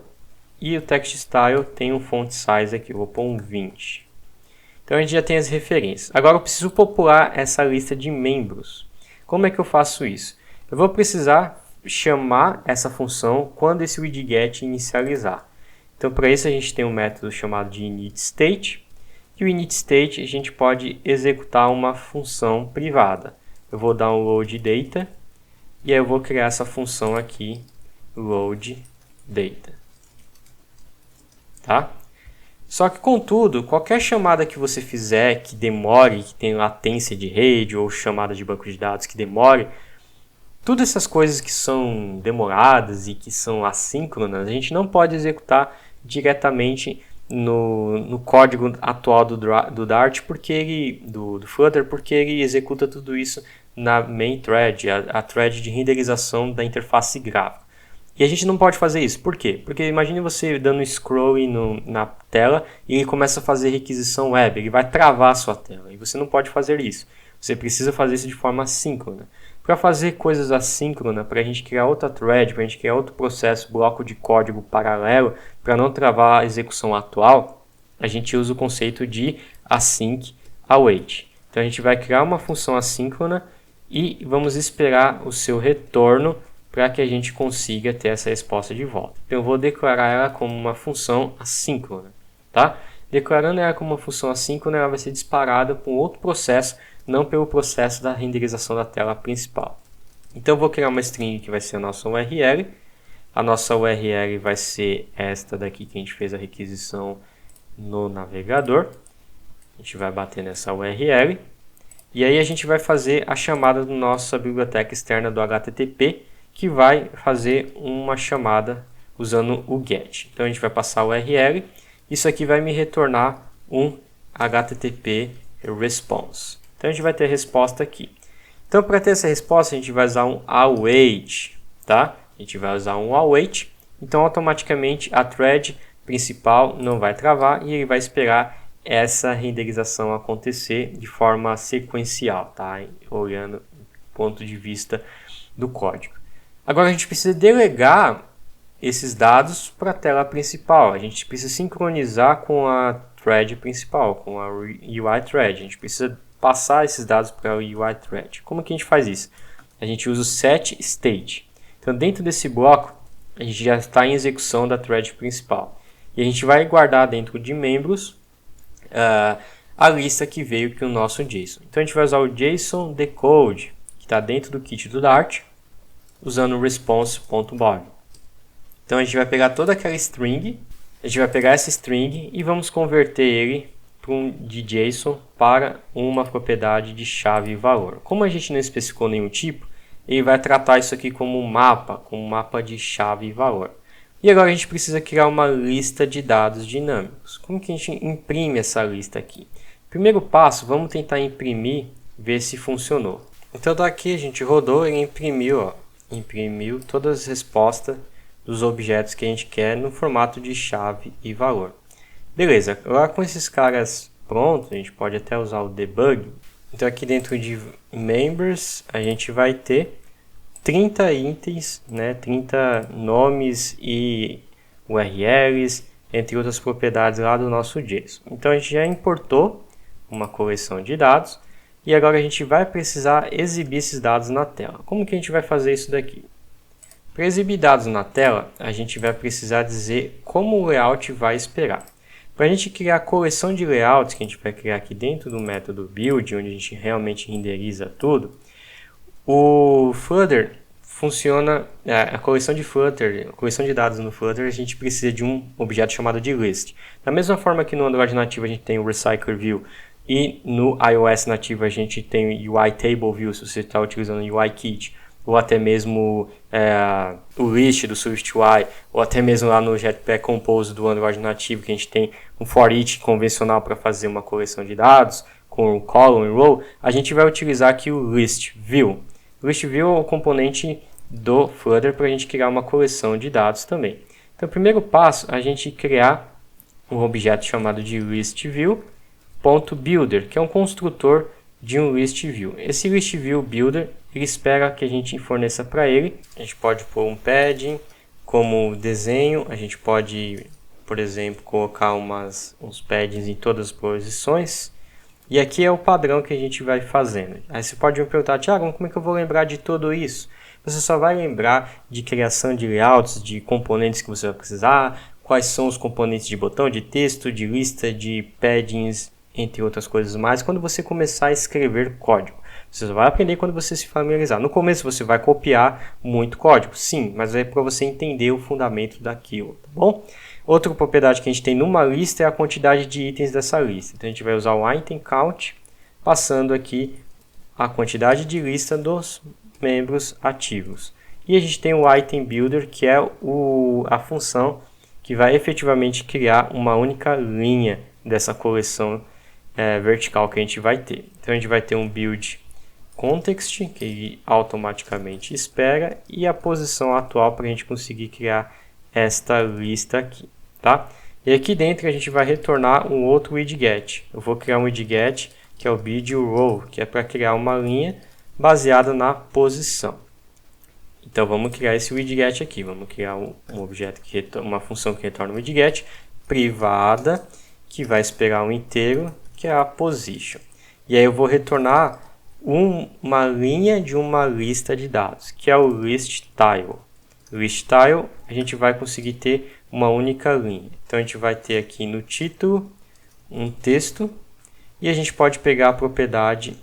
e o text style tem um font size aqui, eu vou pôr um 20. Então a gente já tem as referências. Agora eu preciso popular essa lista de membros. Como é que eu faço isso? Eu vou precisar chamar essa função quando esse widget inicializar. Então, para isso a gente tem um método chamado de initState. E o initState a gente pode executar uma função privada. Eu vou dar um load data e aí eu vou criar essa função aqui, load data. Tá? Só que, contudo, qualquer chamada que você fizer que demore, que tenha latência de rede ou chamada de banco de dados que demore, todas essas coisas que são demoradas e que são assíncronas, a gente não pode executar diretamente no código atual do Dart, do Flutter, porque ele executa tudo isso na main thread, a thread de renderização da interface gráfica. E a gente não pode fazer isso. Por quê? Porque imagine você dando scroll na tela e ele começa a fazer requisição web. Ele vai travar a sua tela e você não pode fazer isso. Você precisa fazer isso de forma assíncrona. Para fazer coisas assíncronas, para a gente criar outra thread, para a gente criar outro processo, bloco de código paralelo, para não travar a execução atual, a gente usa o conceito de async await. Então a gente vai criar uma função assíncrona e vamos esperar o seu retorno para que a gente consiga ter essa resposta de volta. Então eu vou declarar ela como uma função assíncrona, tá? Declarando ela como uma função assíncrona, ela vai ser disparada para um outro processo, não pelo processo da renderização da tela principal. Então eu vou criar uma string que vai ser a nossa URL. A nossa URL vai ser esta daqui que a gente fez a requisição no navegador. A gente vai bater nessa URL. E aí a gente vai fazer a chamada da nossa biblioteca externa do HTTP, que vai fazer uma chamada usando o GET. Então a gente vai passar a URL. Isso aqui vai me retornar um HTTP response. Então a gente vai ter a resposta aqui. Então para ter essa resposta a gente vai usar um await, tá? A gente vai usar um await. Então automaticamente a thread principal não vai travar e ele vai esperar essa renderização acontecer de forma sequencial, tá? Olhando do ponto de vista do código. Agora a gente precisa delegar esses dados para a tela principal. A gente precisa sincronizar com a thread principal, com a UI thread. A gente precisa passar esses dados para a UI thread. Como que a gente faz isso? A gente usa o setState. Então dentro desse bloco a gente já está em execução da thread principal. E a gente vai guardar dentro de membros a lista que veio com o nosso JSON. Então a gente vai usar o JSON decode, que está dentro do kit do Dart, usando o response.body. Então a gente vai pegar toda aquela string, a gente vai pegar essa string e vamos converter ele de JSON para uma propriedade de chave e valor. Como a gente não especificou nenhum tipo, ele vai tratar isso aqui como um mapa, de chave e valor. E agora a gente precisa criar uma lista de dados dinâmicos. Como que a gente imprime essa lista aqui? Primeiro passo, vamos tentar imprimir, ver se funcionou. Então daqui a gente rodou e imprimiu todas as respostas dos objetos que a gente quer no formato de chave e valor. Beleza, agora com esses caras prontos, a gente pode até usar o debug. Então aqui dentro de members a gente vai ter 30 itens, 30 nomes e URLs, entre outras propriedades lá do nosso JSON. Então a gente já importou uma coleção de dados e agora a gente vai precisar exibir esses dados na tela. Como que a gente vai fazer isso daqui? Para exibir dados na tela, a gente vai precisar dizer como o layout vai esperar. Para a gente criar a coleção de layouts que a gente vai criar aqui dentro do método build, onde a gente realmente renderiza tudo, o Flutter funciona, a coleção de dados no Flutter, a gente precisa de um objeto chamado de list. Da mesma forma que no Android nativo a gente tem o Recycler View e no iOS nativo a gente tem o UI Table View, se você está utilizando o UI Kit, ou até mesmo o list do SwiftUI, ou até mesmo lá no Jetpack Compose do Android nativo, que a gente tem um for each convencional para fazer uma coleção de dados, com o column e row, a gente vai utilizar aqui o list view. O list view é o componente do Flutter para a gente criar uma coleção de dados também. Então, o primeiro passo é a gente criar um objeto chamado de listview.builder, que é um construtor de um list view. Esse list view builder, ele espera que a gente forneça para ele. A gente pode pôr um padding como desenho, a gente pode, por exemplo, colocar uns paddings em todas as posições. E aqui é o padrão que a gente vai fazendo. Aí você pode me perguntar, Thiago, como é que eu vou lembrar de tudo isso? você só vai lembrar de criação de layouts, de componentes que você vai precisar, quais são os componentes de botão, de texto, de lista, de paddings, entre outras coisas mais, quando você começar a escrever código. Você só vai aprender quando você se familiarizar. No começo você vai copiar muito código, sim, mas é para você entender o fundamento daquilo, tá bom? Outra propriedade que a gente tem numa lista é a quantidade de itens dessa lista. Então a gente vai usar o item count, passando aqui a quantidade de lista dos membros ativos. E a gente tem o item builder, que é a função que vai efetivamente criar uma única linha dessa coleção vertical que a gente vai ter. Então a gente vai ter um build context, que ele automaticamente espera, e a posição atual para a gente conseguir criar esta lista aqui, tá? E aqui dentro a gente vai retornar um outro widget. Eu vou criar um widget que é o build row, que é para criar uma linha baseada na posição. Então vamos criar esse widget aqui. Vamos criar um objeto uma função que retorna um widget privada, que vai esperar um inteiro, que é a position. E aí eu vou retornar uma linha de uma lista de dados, que é o listTile. ListTile, a gente vai conseguir ter uma única linha. Então a gente vai ter aqui no título um texto, e a gente pode pegar a propriedade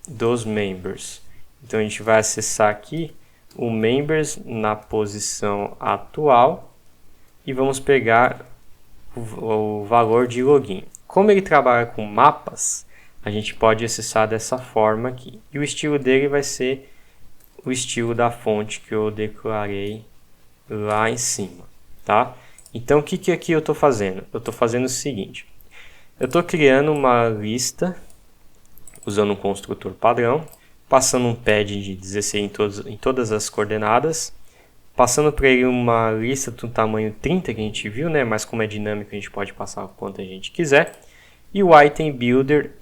dos members. Então a gente vai acessar aqui o members na posição atual e vamos pegar o valor de login. Como ele trabalha com mapas, a gente pode acessar dessa forma aqui. E o estilo dele vai ser o estilo da fonte que eu declarei lá em cima, tá? Então o que aqui eu estou fazendo? Eu estou fazendo o seguinte. Eu estou criando uma lista usando um construtor padrão, passando um pad de 16 em todas as coordenadas, passando para ele uma lista do tamanho 30 que a gente viu, né? Mas como é dinâmico a gente pode passar o quanto a gente quiser. E o item builder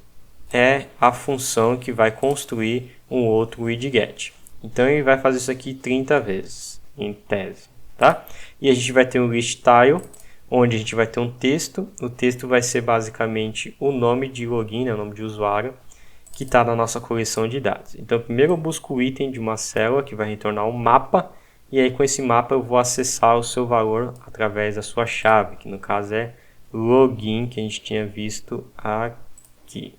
é a função que vai construir um outro widget. Então ele vai fazer isso aqui 30 vezes, em tese, tá? E a gente vai ter um listTile, onde a gente vai ter um texto. O texto vai ser basicamente o nome de login, né, o nome de usuário, que está na nossa coleção de dados. Então primeiro eu busco o item de uma célula que vai retornar um mapa, e aí com esse mapa eu vou acessar o seu valor através da sua chave, que no caso é login, que a gente tinha visto aqui.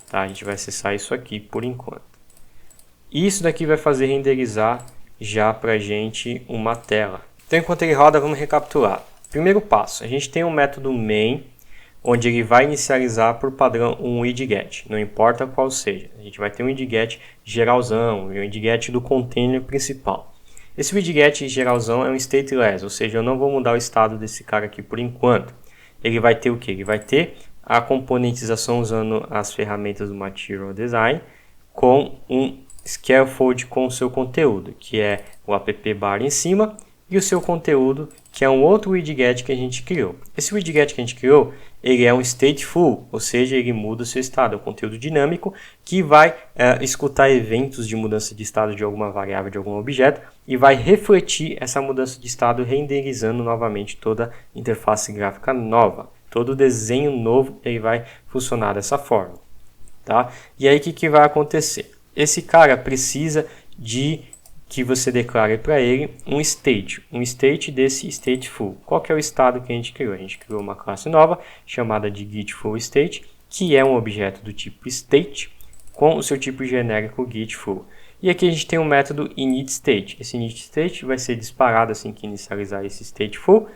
Tá, a gente vai acessar isso aqui por enquanto. Isso daqui vai fazer renderizar já para a gente uma tela. Então enquanto ele roda, vamos recapitular. Primeiro passo, a gente tem um método main, onde ele vai inicializar por padrão um widget, não importa qual seja. A gente vai ter um widget geralzão, um widget do container principal. Esse widget geralzão é um stateless, ou seja, eu não vou mudar o estado desse cara aqui por enquanto. Ele vai ter o que? Ele vai ter a componentização usando as ferramentas do Material Design com um scaffold com o seu conteúdo, que é o app bar em cima, e o seu conteúdo, que é um outro widget que a gente criou. Esse widget que a gente criou, ele é um stateful, ou seja, ele muda o seu estado, é um conteúdo dinâmico que vai escutar eventos de mudança de estado de alguma variável, de algum objeto, e vai refletir essa mudança de estado renderizando novamente toda a interface gráfica nova. Todo o desenho novo ele vai funcionar dessa forma. Tá? E aí o que vai acontecer? Esse cara precisa de que você declare para ele um state desse stateful. Qual que é o estado que a gente criou? A gente criou uma classe nova chamada de getFullState, que é um objeto do tipo state com o seu tipo genérico getFull. E aqui a gente tem um método initState. Esse initState vai ser disparado assim que inicializar esse stateful,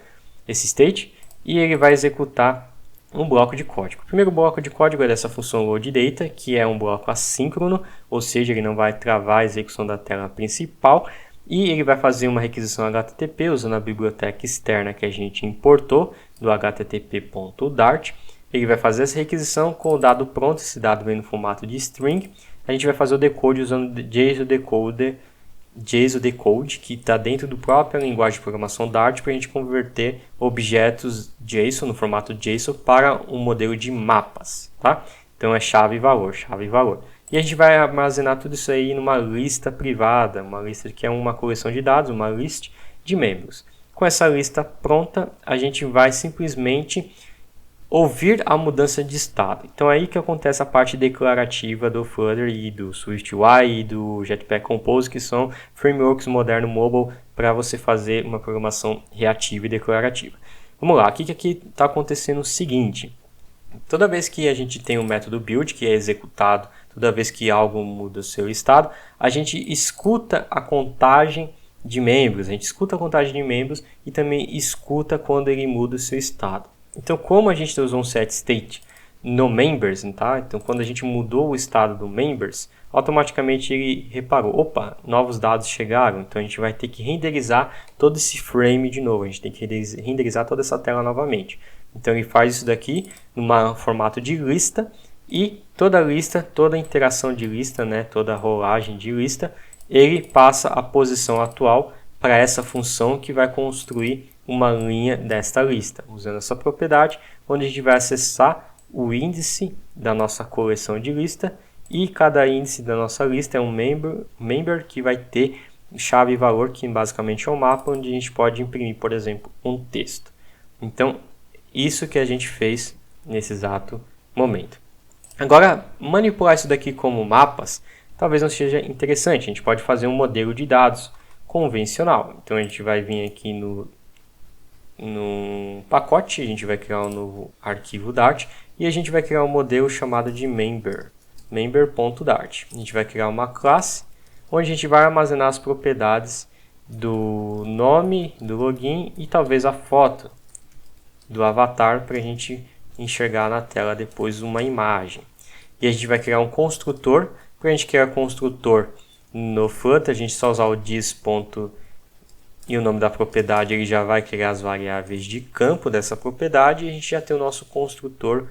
esse state, e ele vai executar um bloco de código. O primeiro bloco de código é dessa função loadData, que é um bloco assíncrono, ou seja, ele não vai travar a execução da tela principal, e ele vai fazer uma requisição HTTP usando a biblioteca externa que a gente importou do http.dart. Ele vai fazer essa requisição com o dado pronto, esse dado vem no formato de string. A gente vai fazer o decode usando JSON Decode, que está dentro do própria linguagem de programação Dart, para a gente converter objetos JSON no formato JSON para um modelo de mapas, tá? Então é chave e valor, chave e valor. E a gente vai armazenar tudo isso aí numa lista privada, uma lista que é uma coleção de dados, uma list de membros. Com essa lista pronta, a gente vai simplesmente ouvir a mudança de estado. Então é aí que acontece a parte declarativa do Flutter e do SwiftUI e do Jetpack Compose, que são frameworks modernos mobile para você fazer uma programação reativa e declarativa. Vamos lá, aqui está acontecendo o seguinte. Toda vez que a gente tem um método build que é executado, toda vez que algo muda o seu estado, a gente escuta a contagem de membros, e também escuta quando ele muda o seu estado. Então, como a gente usou um setState no members, tá? Então, quando a gente mudou o estado do members, automaticamente ele reparou, opa, novos dados chegaram, então a gente vai ter que renderizar todo esse frame de novo, a gente tem que renderizar toda essa tela novamente. Então ele faz isso daqui no formato de lista, e toda lista, toda interação de lista, né, toda rolagem de lista, ele passa a posição atual para essa função que vai construir uma linha desta lista, usando essa propriedade, onde a gente vai acessar o índice da nossa coleção de lista, e cada índice da nossa lista é um member que vai ter chave e valor, que basicamente é um mapa onde a gente pode imprimir, por exemplo, um texto. Então, isso que a gente fez nesse exato momento. Agora, manipular isso daqui como mapas talvez não seja interessante. A gente pode fazer um modelo de dados convencional. Então, a gente vai vir aqui no pacote, a gente vai criar um novo arquivo Dart e a gente vai criar um modelo chamado de member.dart. A gente vai criar uma classe onde a gente vai armazenar as propriedades do nome, do login e talvez a foto do avatar para a gente enxergar na tela depois uma imagem. E a gente vai criar um construtor. Para a gente criar construtor no Flutter, a gente só usar o this. E o nome da propriedade, ele já vai criar as variáveis de campo dessa propriedade, e a gente já tem o nosso construtor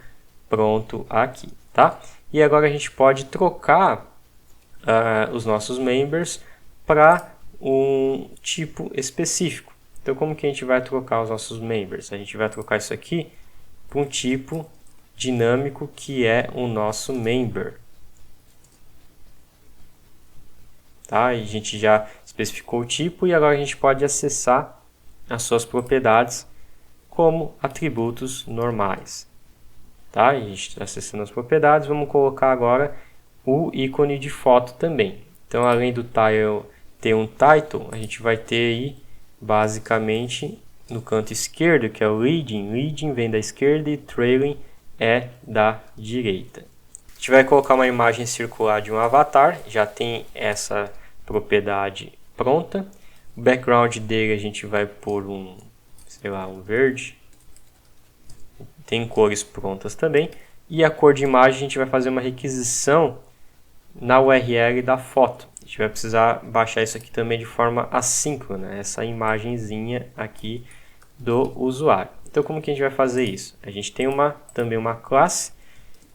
pronto aqui, tá? E agora a gente pode trocar os nossos members para um tipo específico. Então, como que a gente vai trocar os nossos members? A gente vai trocar isso aqui para um tipo dinâmico que é o nosso member. Tá? E a gente já especificou o tipo e agora a gente pode acessar as suas propriedades como atributos normais. Tá? E a gente está acessando as propriedades, vamos colocar agora o ícone de foto também. Então, além do tile ter um title, a gente vai ter aí basicamente no canto esquerdo, que é o leading. Leading vem da esquerda e trailing é da direita. A gente vai colocar uma imagem circular de um avatar, já tem essa propriedade pronta. O background dele a gente vai pôr um verde. Tem cores prontas também. E a cor de imagem a gente vai fazer uma requisição na URL da foto. A gente vai precisar baixar isso aqui também de forma assíncrona, essa imagenzinha aqui do usuário. Então, como que a gente vai fazer isso? A gente tem também uma classe,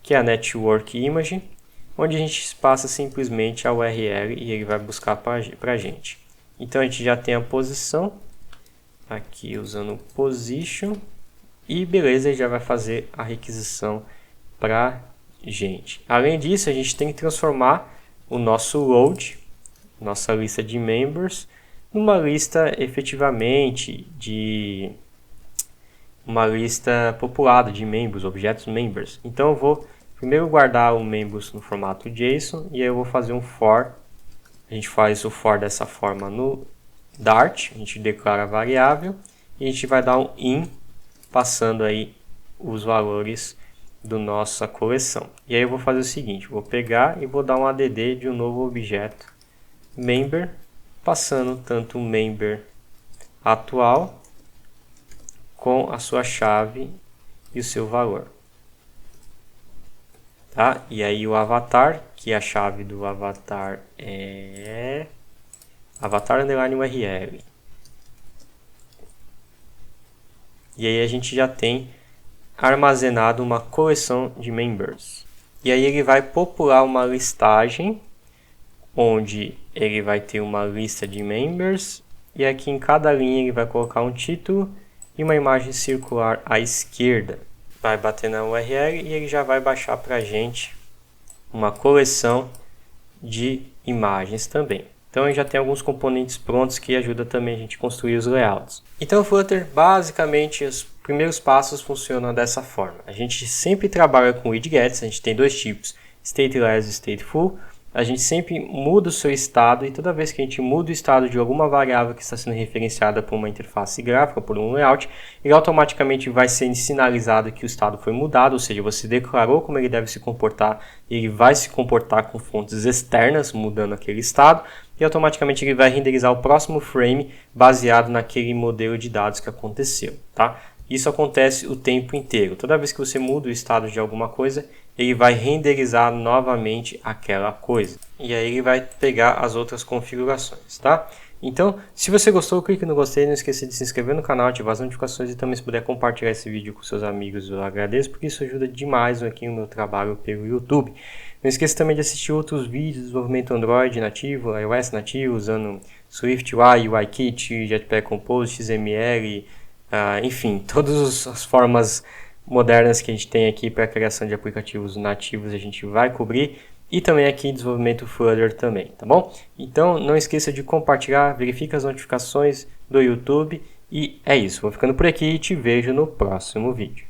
que é a Network Image, onde a gente passa simplesmente a URL e ele vai buscar para a gente. Então, a gente já tem a posição, aqui usando o position, e beleza, ele já vai fazer a requisição para a gente. Além disso, a gente tem que transformar o nosso load, nossa lista de members, numa lista efetivamente de uma lista populada de membros, objetos members. Então eu vou primeiro guardar o members no formato JSON e aí eu vou fazer um for. A gente faz o for dessa forma no Dart, a gente declara a variável e a gente vai dar um in, passando aí os valores da nossa coleção. E aí eu vou fazer o seguinte, vou pegar e vou dar um add de um novo objeto member, passando tanto o member atual com a sua chave e o seu valor. Tá? E aí o avatar, que a chave do avatar é avatar underline URL. E aí a gente já tem armazenado uma coleção de members. E aí ele vai popular uma listagem, onde ele vai ter uma lista de members, e aqui em cada linha ele vai colocar um título e uma imagem circular à esquerda. Vai bater na URL e ele já vai baixar para a gente uma coleção de imagens também. Então ele já tem alguns componentes prontos que ajudam também a gente a construir os layouts. Então o Flutter, basicamente, os primeiros passos funcionam dessa forma. A gente sempre trabalha com widgets, a gente tem dois tipos, stateless e stateful. A gente sempre muda o seu estado e toda vez que a gente muda o estado de alguma variável que está sendo referenciada por uma interface gráfica, por um layout, ele automaticamente vai ser sinalizado que o estado foi mudado, ou seja, você declarou como ele deve se comportar, ele vai se comportar com fontes externas, mudando aquele estado, e automaticamente ele vai renderizar o próximo frame baseado naquele modelo de dados que aconteceu, tá? Isso acontece o tempo inteiro. Toda vez que você muda o estado de alguma coisa, ele vai renderizar novamente aquela coisa. E aí ele vai pegar as outras configurações, tá? Então, se você gostou, clique no gostei, não esqueça de se inscrever no canal, ativar as notificações e também se puder compartilhar esse vídeo com seus amigos, eu agradeço, porque isso ajuda demais aqui no meu trabalho pelo YouTube. Não esqueça também de assistir outros vídeos de desenvolvimento Android nativo, iOS nativo, usando SwiftUI, UIKit, Jetpack Compose, XML, enfim, todas as formas modernas que a gente tem aqui para a criação de aplicativos nativos a gente vai cobrir, e também aqui desenvolvimento Flutter também, tá bom? Então não esqueça de compartilhar, verifique as notificações do YouTube, e é isso, vou ficando por aqui e te vejo no próximo vídeo.